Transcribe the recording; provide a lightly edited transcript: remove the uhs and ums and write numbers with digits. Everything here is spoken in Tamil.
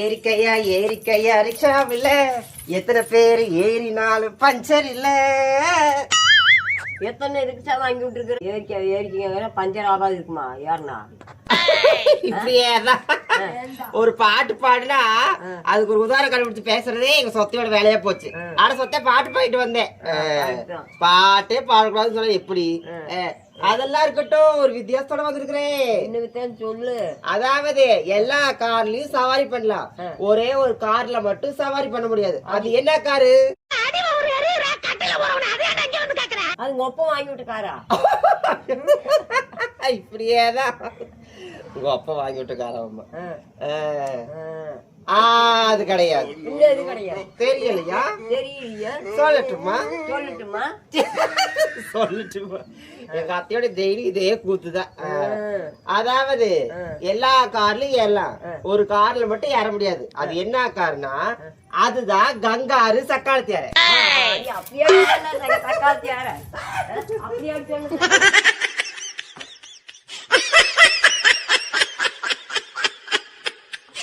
ஏரிக்கையா ஏரிக்கையா ரிக்ஷாவில் எத்தனை பேர் ஏறினாலும் பஞ்சர் இல்ல. எத்தனை ரிக்ஷா வாங்கி விட்டுருக்குற? ஏரிக்கை பஞ்சர் ஆகாது இருக்குமா? யாருனா இப்படியேதான் ஒரு பாட்டு பாடுனா அதுக்கு ஒரு உதாரணம் கண்டுபிடிச்சு பேசுறதே எங்க சொத்தையோட வேலையா போச்சு. ஆனா சொத்தை பாட்டு பாடிட்டு வந்தேன். பாட்டே பாடக்கூடாதுன்னு சொன்ன எப்படி? அதெல்லாம் இருக்கட்டும், ஒரு வித்தியாசத்தோட வந்திருக்கிறேன். சொல்லு. அதாவது எல்லா கார்லயும் சவாரி பண்ணலாம், ஒரே ஒரு கார்ல மட்டும் சவாரி பண்ண முடியாது. அது என்ன காரு? அது ஒப்பம் வாங்கி விட்டு காரா? இப்படியேதான் உங்க அப்பா வாங்கி விட்டு காரம்மா. அது கிடையாது. தெரியலையா? தெரியலையா? சொல்லட்டுமா? சொல்லட்டுமா? சொல்லட்டுமா? எங்க அத்தையோட டெய்லி இதே கூத்துதான். அதாவது எல்லா கார்லயும் ஏறலாம், ஒரு கார்ல மட்டும் ஏற முடியாது. அது என்ன கார்னா அதுதான் கங்காரு சக்காலத்தியார. அப்படியே சக்காலத்தியார அப்படியே